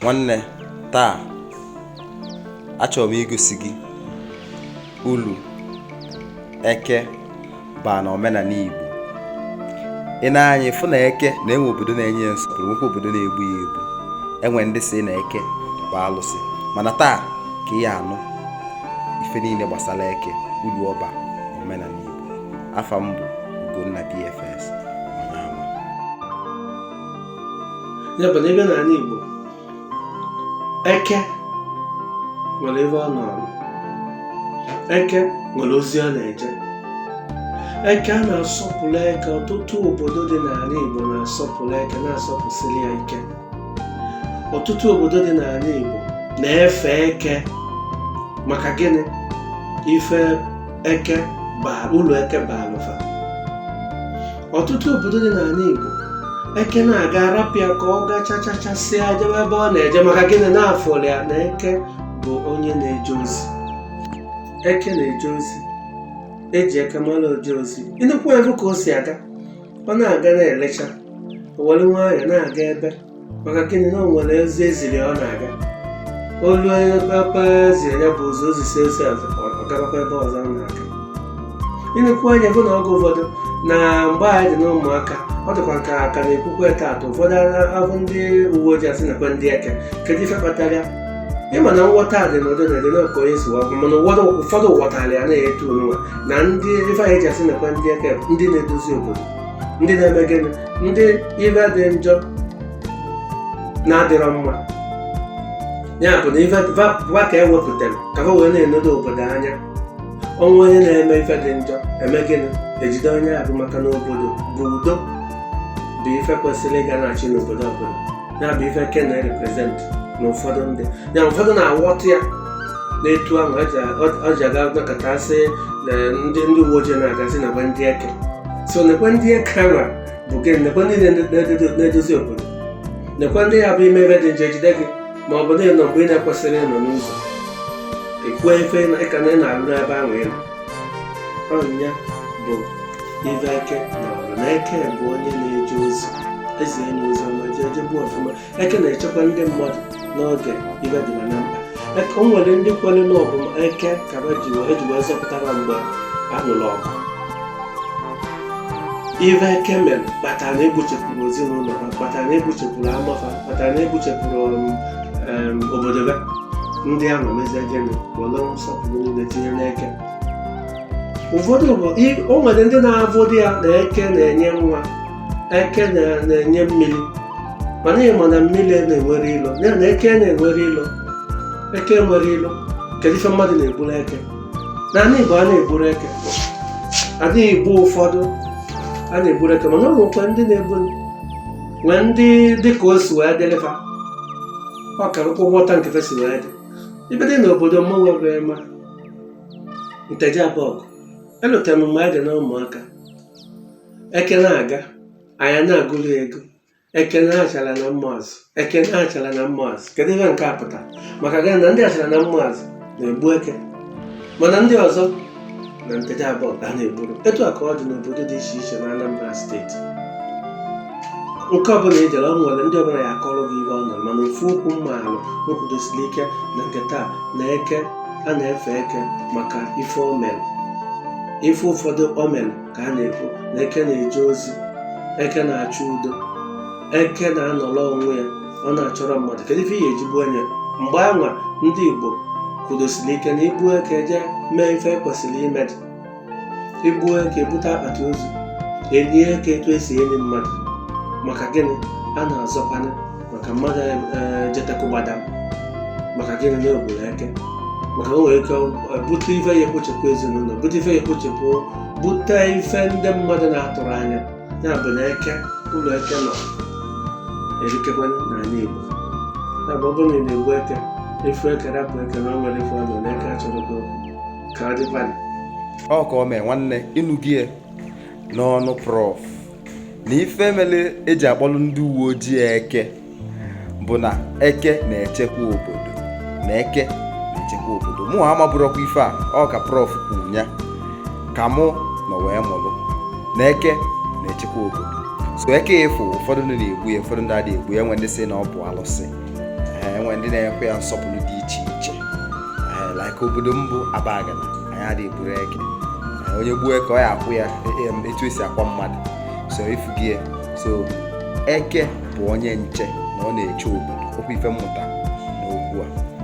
Nwanne, taa achọrọ m igosi gị ulu eke baa na omenala Igbo. Ị na-anya ịfụ na eke na-enwe obodo na-enye ya nsọpụrụ, nwekwa obodo na-egbu ya egbu. Enwe ndị si na eke bụ alụsị, mana taa ka ị ya anụ ife niile gbasara eke, ulu ọba na omenala Igbo. Afa m bụ Ugonna BFS. Ya bụ na ebe n'ala Igbo, eke nwere ebe ọ nọ, eke nwere ozi ọ na-eje. Eke a na-asọpụrụ eke, ọtụtụ obodo dị n'ala Igbo na-asọpụrụ eke, na-asọpụsịrị ya ike. Ọtụtụ obodo dị n'ala Igbo na-efe eke maka gịnị? Ife eke baa, ụlọ eke baa ụfa. Ọtụtụ obodo dị n'ala Igbo, eke na-aga arapịa ka ọ gaa chachachasịa jebe ebe ọ na-eje maka gịnị? Na-afọrọ ya na eke bụ onye na-eje ozi. Eke na-eje ozi, eji eke mara oje ozi. Ịnụkwu ebe ka o si aga, ọ na-aga na-elecha, o were nwayọọ na-aga ebe maka gịnị? Na o nwere ozi eziri ọ na-aga. Olu ebe eziri ya bụ ụzọ ozisi ozi ọzọ, ọ gabakwa ebe ọzọ ọ na-aga. Ịnụkwu anya bụ na oge ụfọdụ na mgbe anyị dị n'ụmụaka, ọ dịkwa nke aka na-ekwukwe taata, ụfọdụ abụ ndị uwe ojii asị nakwa ndị eke. Kedu ife kpatara ya? Ịma na nghọta dị n'ụdị na edena ka onye si wakwa, mana ụfọdụ ghọtara ya na-eto onwe na ndị ife anyị ji asị nakwa ndị eke bụ ndị na-edozi obodo, ndị na-eme gịnị? Ndị ife dị njọ na-adịrọ mma. Ya bụ na ife va ka ewepụtara ka ha wee na-enodo obodo anya. Ọnwa onye na-eme ife dị njọ eme gịnị? Ejide onye ahụ, maka na obodo bụ udo, bụ ife kwesịrị ịga na-achị n'obodo ọbụla. Ya bụ ife eke na-reprezent na ụfọdụ ndị. Ya ụfọdụ na-aghọta ya na-etu ahụ ọ ji aga nakọta asị na ndị uwe ojii na-agazi nakwa ndị eke. So nekwe ndị eke ahụ bụ gịnị? Nekwe ndị na-edozi obodo, nekwe ndị ya bụ ime ebe dị njọ ejide gị, ma ọ bụ na ịnọ mgbe ị na-ekwesịrị ịnọ n'ụzọ, ekwe ife ịka na ị na-alụ n'ebe ahụ ịnọ. Ọnya bụ ife eke n'ọrụ, na eke bụ onye na-eje ozi, ezi enye ozi ọma, je bụ ọfụma. Eke na-echekwa ndị mmadụ n'oge ife dị na mkpa. O nwere ndị kwere n'ọbụ eke ka eji wee zọpụtara mgbe a nụrụ ọgụ. Ife eke mere kpatara na egbuchepụrụ ezinụlọ ha, kpatara na egbuchepụrụ amafa, kpatara na egbuchepụrụ obodo ha. Ndị ahụ mezie gịnị? Were nsọpụrụ niile tinye n'eke. Ụfọdụ bụ o nwere ndị na-avụdị ya na eke na-enye nwa, eke na-enye mmiri, mana ị ma na mmiri na-enwere ilo, na eke na-enwere ilo. Eke nwere ilo. Kedu ife mmadụ na-egburu eke? N'ala Igbo a na-egburu eke, adịghị Igbo ụfọdụ a na-egburu eke, mana ọ nwekwa ndị na-egburu, nwee ndị dị ka o si wee dịrịfa, ọ ka ụgwọta nke fe si wee dị. Ibe dị n'obodo mmanwụ bụ ema Nteje Abọgụ. Elutere m mgbe anyị dị na ụmụaka, eke na-aga, anya na-agụrụ ego, eke na-achara na mmụazụ, eke na-achara na mmụazụ. Kedu ihe nke a pụta? Maka gị na ndị achara na mmụazụ na-egbu eke, mana ndị ọzọ na Nteje Abọgụ a na-egburu. Etu a ka ọ dị n'obodo dị iche iche na Anambra steeti. Nke ọbụla ị jere, ọ nwere ndị ọbụla ya akọrọ gị ihe ọ nọ, mana ofu okwu mma alụ nkwudosiri ike na nke taa na eke, a na-efe eke maka ife o mere. Ife ụfọdụ o mere ka a na-ekwu na eke na-eje ozi, eke na-achọ udo, eke na-anọrọ onwe ya, ọ na-achọrọ mmadụ. Kedu ife ihe ejigbu anya? Mgbe anwa ndị Igbo kwudosiri ike na igbu eke je mee ife ekwesịrị ime. Igbu eke, ebute akpati ozu, elie eke etu esi eli mmadụ. Maka gịnị? A na-azọkwana maka mmadụ jetekụgbada, maka gịnị? na ogburu eke. Maka o nwere ike bute ife ya ekpochepụ ezinụlọ, bute ife ya ekpochepụ, bute ife ndị mmadụ na-atụrụ anya. Ya bụ na eke, ụlọ eke nọ erikekwa n'ala Igbo. Ya bụ ọ bụrụ na ị na-egbu eke, efu eke, rapụ eke, na o nwere ife ọnụ na eke achọrọ gị ka ọ dịkwa. Ọ ka o mee nwanne, ịnụ gị n'ọnụ Prof na ife mere eji akpọrọ ndị uwe ojii eke bụ na eke na-echekwa obodo, na eke na-echekwa obodo. Mụ amaburọkwa ife a, ọ ka Prof kwuru ya ka mụ nọ wee mụrụ na eke na-echekwa obodo. So eke ịfụ ụfọdụ ndị na-egbu ya, ụfọdụ ndị adịghị egbu ya. Enwe ndị sị na ọ bụ alụsị, nwere ndị na-ekwe ya nsọpụrụ dị iche iche. Like obodo m bụ Abagana, anyị adịghị egburu eke. Onye gbuo eke ọ ya akwụ ya etu esi akwa mmadụ, so ifugi ya. So eke bụ onye nche na ọ na-eche obodo. Okwu ife mmụta n'okwu a.